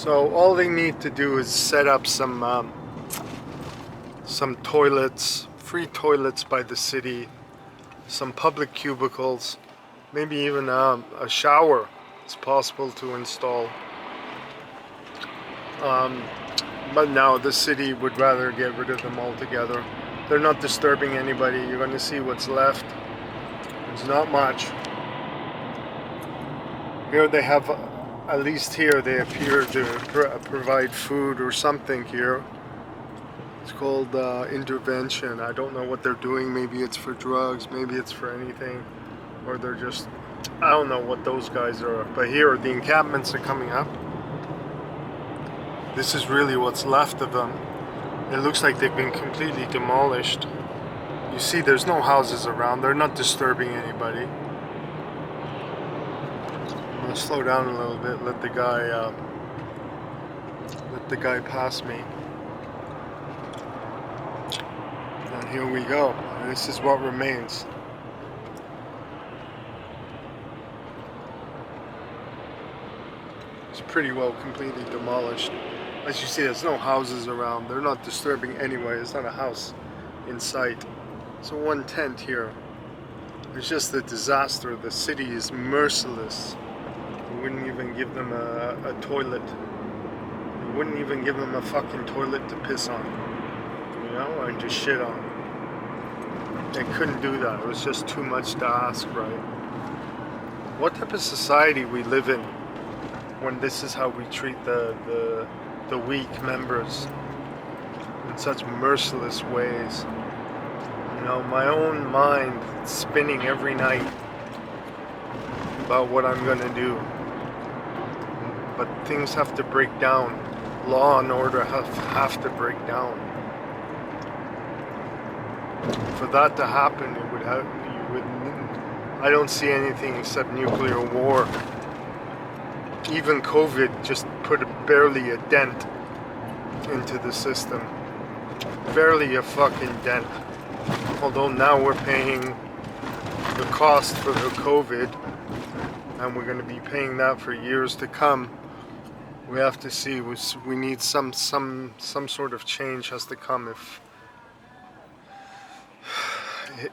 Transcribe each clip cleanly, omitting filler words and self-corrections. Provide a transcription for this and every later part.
So all they need to do is set up some toilets, free toilets by the city, some public cubicles, maybe even a shower. It's possible to install. But now the city would rather get rid of them altogether. They're not disturbing anybody. You're going to see what's left. There's not much. Here they have, at least here, they appear to provide food or something here. It's called intervention. I don't know what they're doing. Maybe it's for drugs, maybe it's for anything. Or they're just, I don't know what those guys are. But here, the encampments are coming up. This is really what's left of them. It looks like they've been completely demolished. You see, there's no houses around. They're not disturbing anybody. I'm gonna slow down a little bit. Let the guy pass me. And here we go. This is what remains. It's pretty well completely demolished. As you see, there's no houses around. They're not disturbing anyway. It's not a house in sight. So one tent here. It's just a disaster. The city is merciless. They wouldn't even give them a toilet. They wouldn't even give them a fucking toilet to piss on. You know, and to shit on. They couldn't do that. It was just too much to ask, right? What type of society we live in when this is how we treat the weak members in such merciless ways. You know, my own mind spinning every night about what I'm gonna do. But things have to break down. Law and order have to break down. For that to happen, it would have, I don't see anything except nuclear war. Even COVID just put barely a dent into the system. Barely a fucking dent. Although now we're paying the cost for the COVID, and we're going to be paying that for years to come. We have to see. We need some sort of change has to come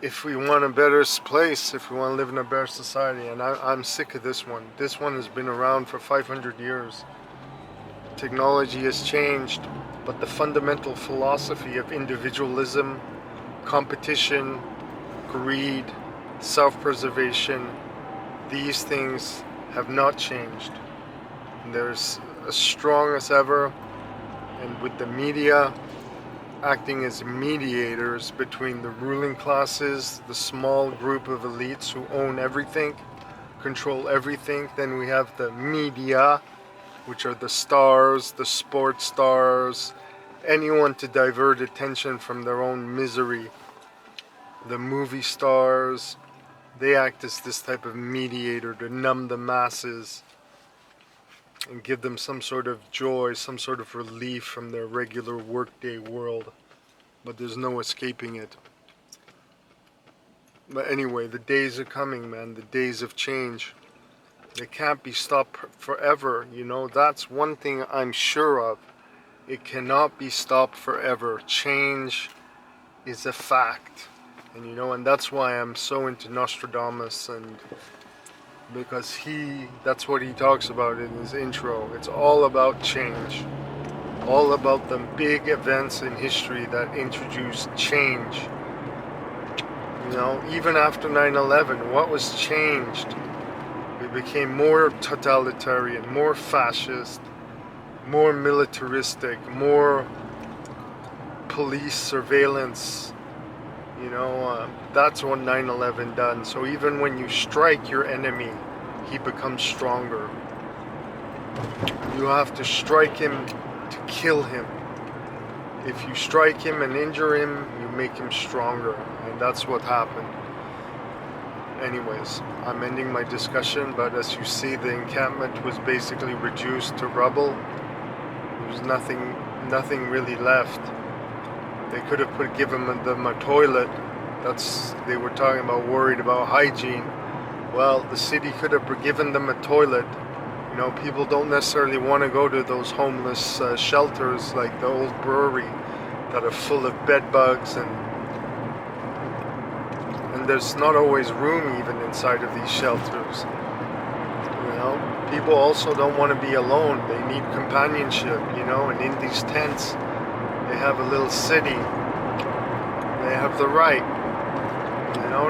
if we want a better place, if we want to live in a better society. And I'm sick of this one. This one has been around for 500 years. Technology has changed, but the fundamental philosophy of individualism, competition, greed, self-preservation, these things have not changed. They're as strong as ever, and with the media acting as mediators between the ruling classes, the small group of elites who own everything, control everything. Then we have the media, which are the stars, the sports stars, anyone to divert attention from their own misery. The movie stars, they act as this type of mediator to numb the masses and give them some sort of joy, some sort of relief from their regular workday world. But there's no escaping it. But anyway, the days are coming, man. The days of change. They can't be stopped forever, you know. That's one thing I'm sure of. It cannot be stopped forever. Change is a fact. And you know, and that's why I'm so into Nostradamus, and because that's what he talks about in his intro. It's all about change. All about the big events in history that introduced change. You know, even after 9/11, what was changed? We became more totalitarian, more fascist, more militaristic, more police surveillance. You know, that's what 9/11 done. So even when you strike your enemy, he becomes stronger. You have to strike him to kill him. If you strike him and injure him, you make him stronger. And that's what happened. Anyways, I'm ending my discussion, but as you see, the encampment was basically reduced to rubble. There was nothing really left. They could have given them a toilet. They were talking about worried about hygiene. Well, the city could have given them a toilet, you People don't necessarily want to go to those homeless shelters like the old brewery that are full of bed bugs, and there's not always room even inside of these shelters. People also don't want to be alone. They need companionship, and in these tents they have a little city. They have the right,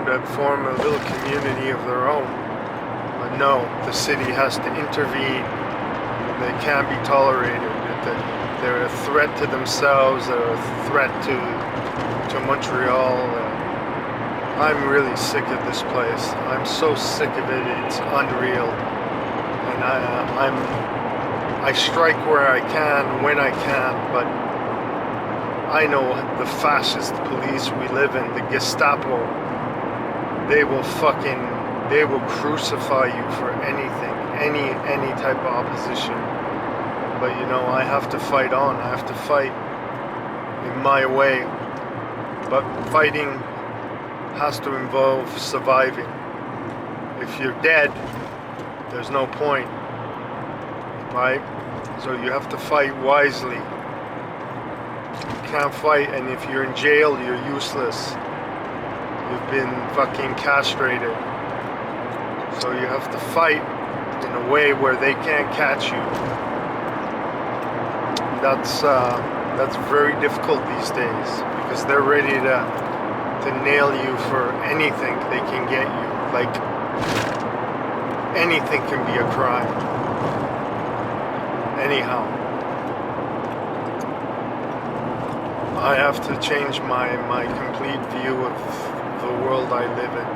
to form a little community of their own. But no, the city has to intervene. They can't be tolerated. They're a threat to themselves. They're a threat to Montreal. I'm really sick of this place. I'm so sick of it. It's unreal. And I strike where I can, when I can, but I know the fascist police we live in, the Gestapo, they will crucify you for anything, any type of opposition. But I have to fight on. I have to fight in my way. But fighting has to involve surviving. If you're dead, there's no point, right? So you have to fight wisely. You can't fight, and if you're in jail, you're useless. You've been fucking castrated. So you have to fight in a way where they can't catch you. That's very difficult these days, because they're ready to nail you for anything they can get you. Like, anything can be a crime. Anyhow, I have to change my complete view of the world I live in.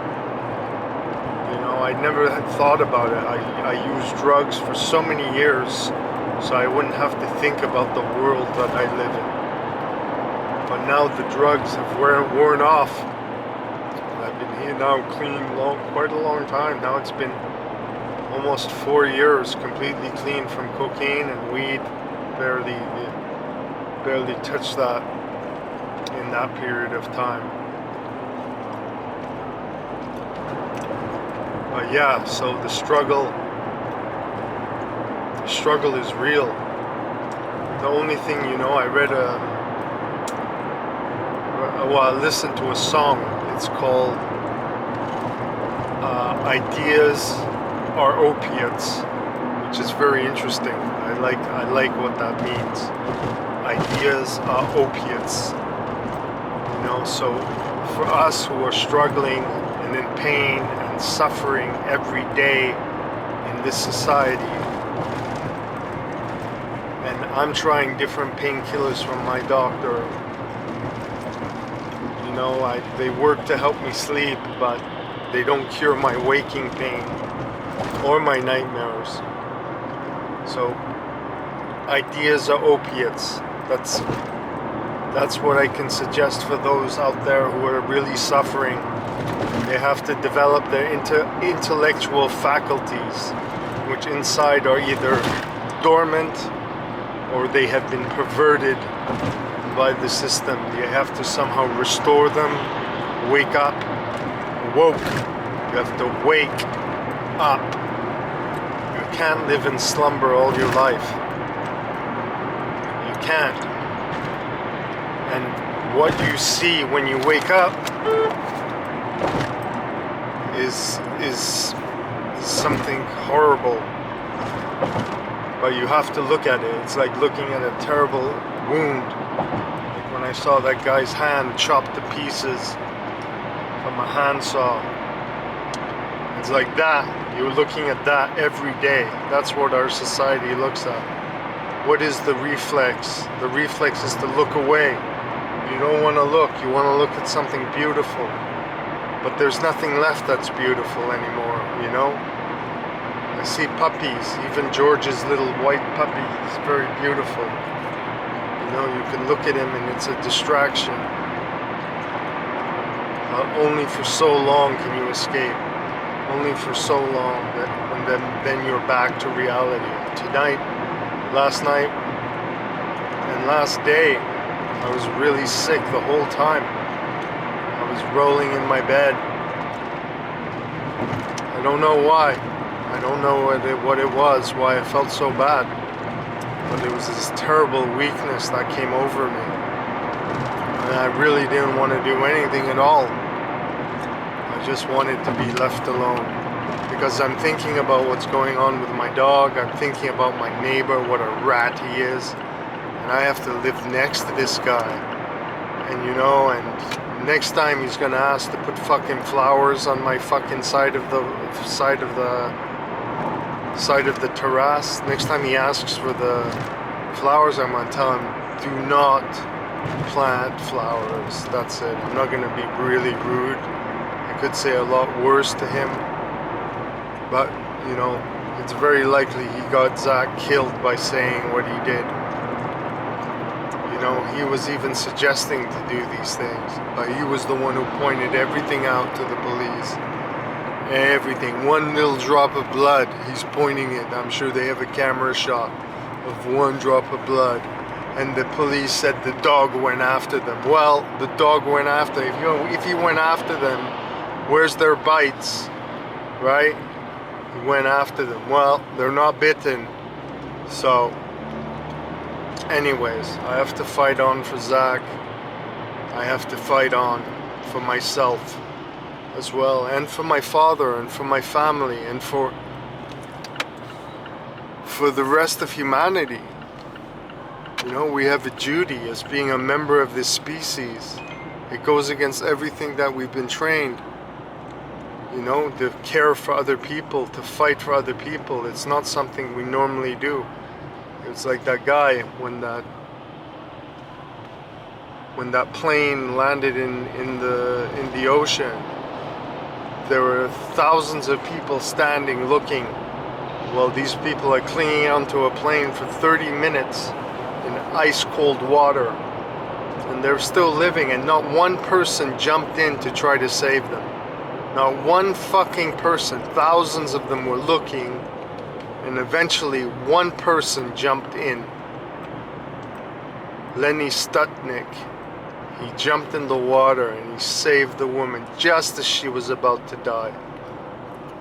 I never had thought about it. I used drugs for so many years, so I wouldn't have to think about the world that I live in. But now the drugs have worn off. I've been here now clean quite a long time. Now it's been almost 4 years completely clean from cocaine and weed. Barely touched that in that period of time. But yeah, so the struggle is real. The only thing, I read I listened to a song. It's called Ideas Are Opiates, which is very interesting. I like what that means. Ideas are opiates. So for us who are struggling and in pain and suffering every day in this society, and I'm trying different painkillers from my doctor. They work to help me sleep, but they don't cure my waking pain or my nightmares. So ideas are opiates. That's what I can suggest for those out there who are really suffering. They have to develop their intellectual faculties, which inside are either dormant or they have been perverted by the system. You have to somehow restore them, wake up, woke. You have to wake up. You can't live in slumber all your life. You can't. And what you see when you wake up is something horrible. But you have to look at it. It's like looking at a terrible wound. Like when I saw that guy's hand chopped to pieces from a handsaw. It's like that. You're looking at that every day. That's what our society looks at. What is the reflex? The reflex is to look away. You don't want to look. You want to look at something beautiful. But there's nothing left that's beautiful anymore, I see puppies, even George's little white puppy is very beautiful. You can look at him and it's a distraction. Only for so long can you escape. Only for so long and then you're back to reality. Tonight, last night, and last day, I was really sick the whole time. I was rolling in my bed. I don't know why. I don't know what it was, why I felt so bad. But it was this terrible weakness that came over me. And I really didn't want to do anything at all. I just wanted to be left alone. Because I'm thinking about what's going on with my dog. I'm thinking about my neighbor, what a rat he is. And I have to live next to this guy. And you know, and next time he's gonna ask to put fucking flowers on my fucking side of the terrace. Next time he asks for the flowers, I'm gonna tell him, do not plant flowers. That's it. I'm not gonna be really rude. I could say a lot worse to him, but you know, it's very likely he got Zach killed by saying what he did. You know, he was even suggesting to do these things, but he was the one who pointed everything out to the police. Everything, one little drop of blood, he's pointing it. I'm sure they have a camera shot of one drop of blood. And the police said the dog went after them. Well, the dog went after them. If he went after them, where's their bites, right? He went after them. Well, they're not bitten. So, anyways, I have to fight on for Zach. I have to fight on for myself as well, and for my father, and for my family, and for the rest of humanity. You know, we have a duty as being a member of this species. It goes against everything that we've been trained. You know, to care for other people, to fight for other people. It's not something we normally do. It's like that guy when that plane landed in the ocean. There were thousands of people standing looking. Well, these people are clinging onto a plane for 30 minutes in ice cold water, and they're still living, and not one person jumped in to try to save them. Not one fucking person. Thousands of them were looking, and eventually one person jumped in. Lenny Stutnik. He jumped in the water and he saved the woman just as she was about to die.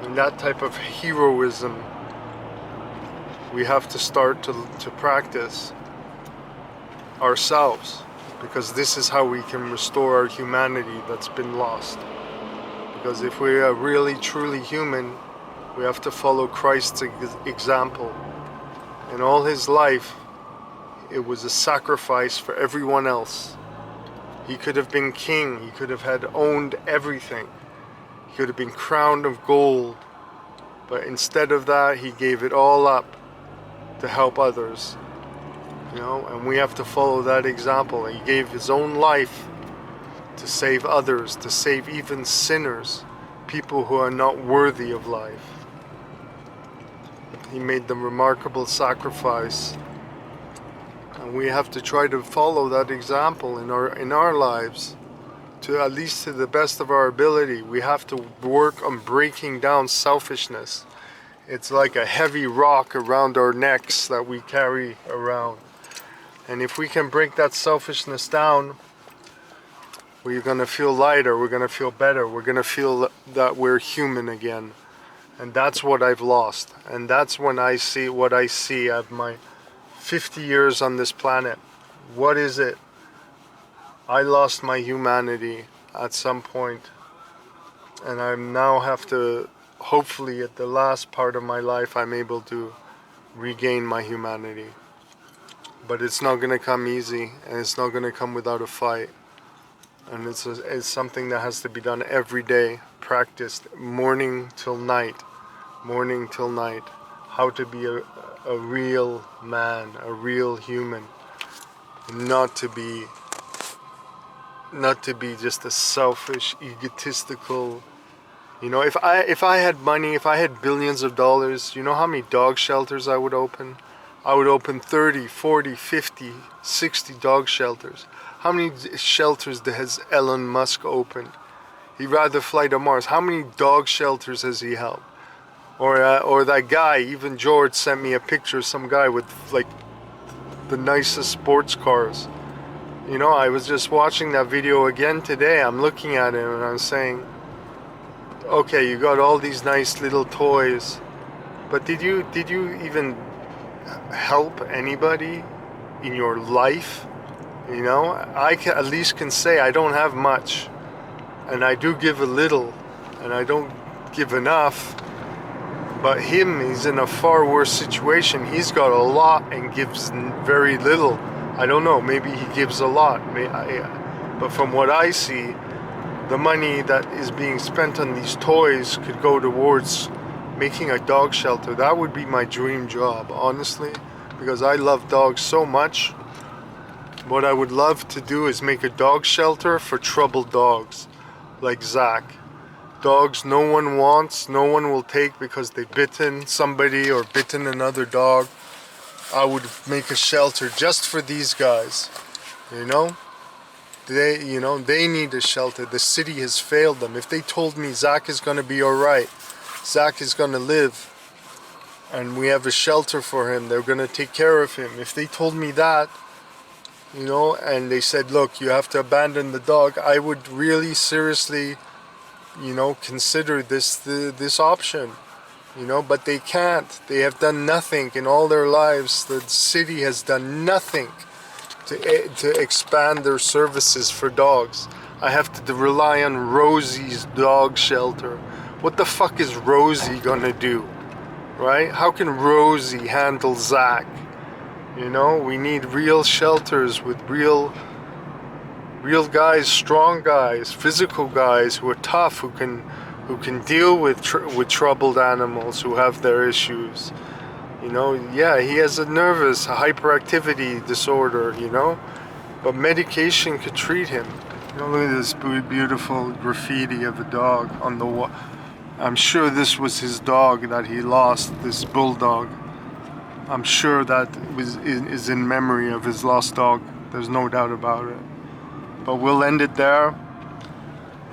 And that type of heroism we have to start to practice ourselves, because this is how we can restore our humanity that's been lost. Because if we are really truly human, we have to follow Christ's example. In all his life, it was a sacrifice for everyone else. He could have been king. He could have had owned everything. He could have been crowned of gold. But instead of that, he gave it all up to help others. You know, and we have to follow that example. He gave his own life to save others, to save even sinners, people who are not worthy of life. He made the remarkable sacrifice. And we have to try to follow that example in our lives, to at least to the best of our ability. We have to work on breaking down selfishness. It's like a heavy rock around our necks that we carry around. And if we can break that selfishness down, we're going to feel lighter, we're going to feel better, we're going to feel that we're human again. And that's what I've lost. And that's when I see what I see at my 50 years on this planet. What is it? I lost my humanity at some point, and I now have to, hopefully at the last part of my life, I'm able to regain my humanity. But it's not going to come easy, and it's not going to come without a fight. And it's something that has to be done every day, practiced morning till night, how to be a real man, a real human, not to be just a selfish, egotistical. You know, if I had money, if I had billions of dollars, you know how many dog shelters I would open? I would open 30, 40, 50, 60 dog shelters. How many shelters has Elon Musk opened? He'd rather fly to Mars. How many dog shelters has he helped? Or that guy, even George sent me a picture of some guy with like the nicest sports cars. You know, I was just watching that video again today. I'm looking at him and I'm saying, okay, you got all these nice little toys, But did you even help anybody in your life? You know, I can, at least can say I don't have much, and I do give a little, and I don't give enough. But him, he's in a far worse situation. He's got a lot and gives very little. I don't know, maybe he gives a lot. But from what I see, the money that is being spent on these toys could go towards making a dog shelter. That would be my dream job, honestly, because I love dogs so much. What I would love to do is make a dog shelter for troubled dogs, like Zach. Dogs no one wants, no one will take because they've bitten somebody or bitten another dog. I would make a shelter just for these guys, you know? They need a shelter. The city has failed them. If they told me Zach is going to be all right, Zach is going to live, and we have a shelter for him, they're going to take care of him. If they told me that, you know, and they said, look, you have to abandon the dog, I would really seriously, you know, consider this option, you know, but they can't. They have done nothing in all their lives. The city has done nothing to expand their services for dogs. I have to rely on Rosie's dog shelter. What the fuck is Rosie gonna do, right? How can Rosie handle Zach? You know, we need real shelters with real guys, strong guys, physical guys who are tough, who can deal with troubled animals who have their issues. You know, yeah, he has a hyperactivity disorder, you know, but medication could treat him. You know, look at this beautiful graffiti of a dog on the wall. I'm sure this was his dog that he lost, this bulldog. I'm sure that is in memory of his lost dog. There's no doubt about it. But we'll end it there.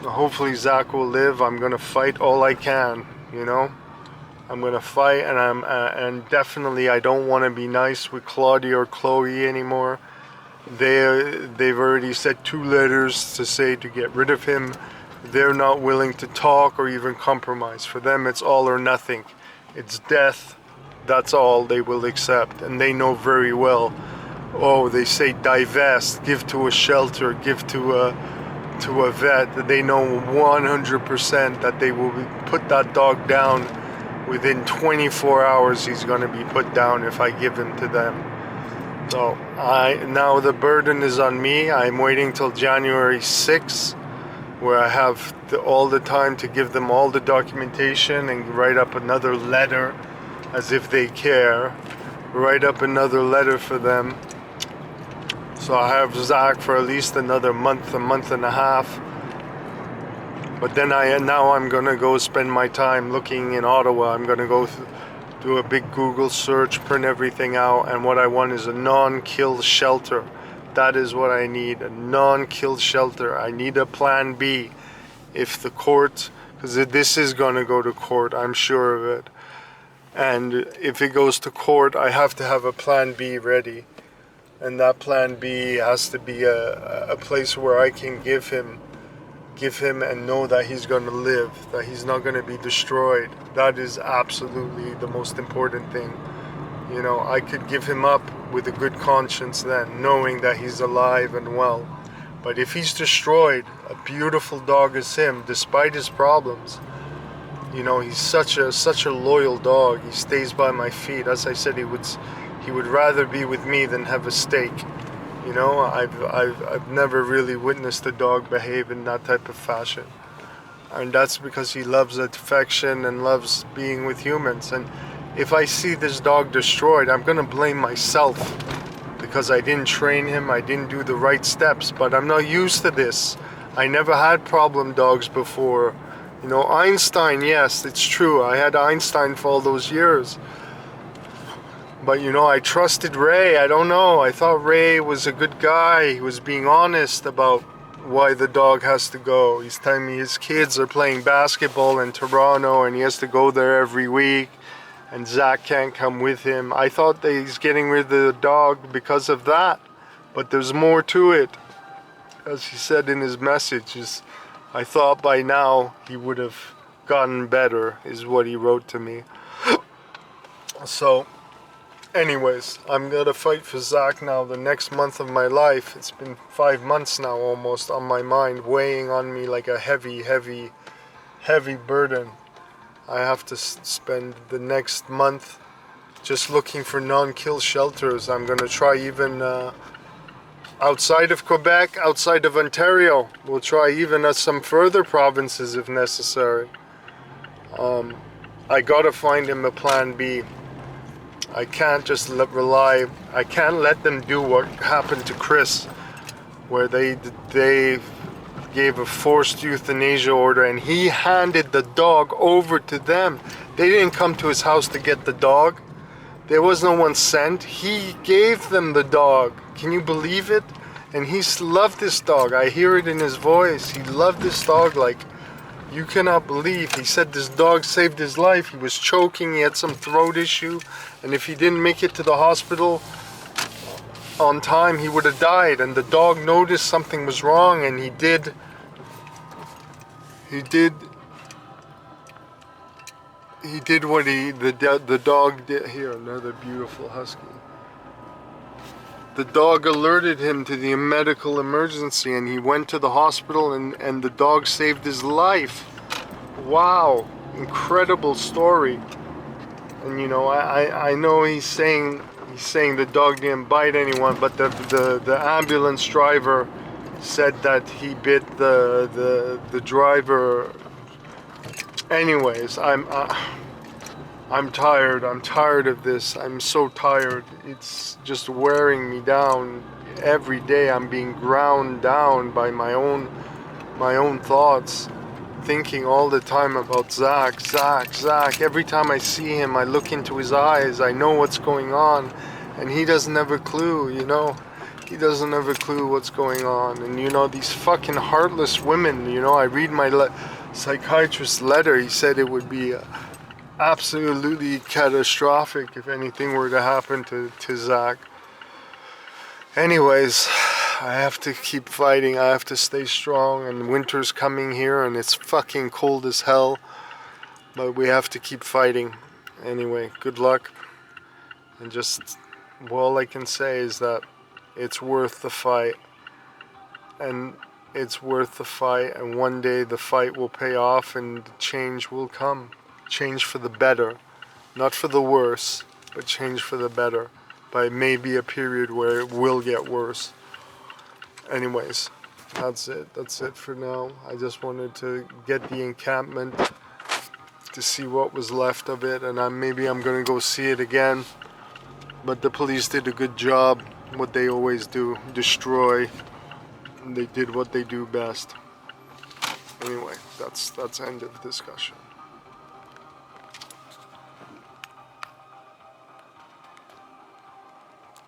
Hopefully Zach will live. I'm gonna fight all I can, you know. I'm gonna fight, and definitely I don't want to be nice with Claudia or Chloe anymore. They've already sent 2 letters to say to get rid of him. They're not willing to talk or even compromise. For them, it's all or nothing. It's death. That's all they will accept, and they know very well. Oh, they say divest, give to a shelter, give to a vet. They know 100% that they will put that dog down within 24 hours. He's going to be put down if I give him to them. So now the burden is on me. I'm waiting till January 6th, where I have all the time to give them all the documentation and write up another letter, as if they care. Write up another letter for them. So I have Zach for at least another month, a month and a half. But then now I'm gonna go spend my time looking in Ottawa. I'm gonna go do a big Google search, print everything out, and what I want is a non-kill shelter. That is what I need, a non-kill shelter. I need a plan B. If the court, because this is gonna go to court, I'm sure of it. And if it goes to court, I have to have a plan B ready. And that plan B has to be a place where I can give him and know that he's going to live, that he's not going to be destroyed. That is absolutely the most important thing. You know, I could give him up with a good conscience then, knowing that he's alive and well. But if he's destroyed, a beautiful dog is him, despite his problems. You know, he's such a loyal dog. He stays by my feet. As I said, he would rather be with me than have a steak. You know, I've never really witnessed a dog behave in that type of fashion. And that's because he loves affection and loves being with humans. And if I see this dog destroyed, I'm gonna blame myself because I didn't train him, I didn't do the right steps, but I'm not used to this. I never had problem dogs before. You know, Einstein, yes, it's true. I had Einstein for all those years. But you know, I trusted Ray. I don't know. I thought Ray was a good guy. He was being honest about why the dog has to go. He's telling me his kids are playing basketball in Toronto and he has to go there every week and Zach can't come with him. I thought that he's getting rid of the dog because of that. But there's more to it. As he said in his messages, I thought by now he would have gotten better, is what he wrote to me. So anyways, I'm gonna fight for Zach now the next month of my life. It's been 5 months now almost on my mind, weighing on me like a heavy burden. I have to spend the next month just looking for non-kill shelters. I'm gonna try even outside of Quebec, outside of Ontario. We'll try even some further provinces if necessary. I gotta find him a plan B. I can't just I can't let them do what happened to Chris, where they gave a forced euthanasia order and he handed the dog over to them. They didn't come to his house to get the dog. There was no one sent. He gave them the dog. Can you believe it? And he loved this dog. I hear it in his voice. He loved this dog like you cannot believe. He said this dog saved his life. He was choking. He had some throat issue. And if he didn't make it to the hospital on time, he would have died. And the dog noticed something was wrong, and he did what the dog did. Here, another beautiful husky. The dog alerted him to the medical emergency, and he went to the hospital, and the dog saved his life. Wow, incredible story. And you know, I know he's saying the dog didn't bite anyone, but the ambulance driver said that he bit the driver. Anyways, I'm tired. I'm tired of this. I'm so tired. It's just wearing me down. Every day I'm being ground down by my own thoughts, thinking all the time about Zach. Every time I see him, I look into his eyes. I know what's going on, and he doesn't have a clue, you know. He doesn't have a clue what's going on. And you know, these fucking heartless women, you know, I read my psychiatrist's letter. He said it would be absolutely catastrophic if anything were to happen to Zach. Anyways, I have to keep fighting. I have to stay strong, and winter's coming here and it's fucking cold as hell, but we have to keep fighting. Anyway, good luck, and just all I can say is that it's worth the fight, and it's worth the fight, and one day the fight will pay off and change will come. Change for the better, not for the worse, but change for the better, by maybe a period where it will get worse. Anyways, that's it for now. I just wanted to get the encampment to see what was left of it, and maybe I'm gonna go see it again, but the police did a good job, what they always do, destroy, and they did what they do best. Anyway, that's end of discussion.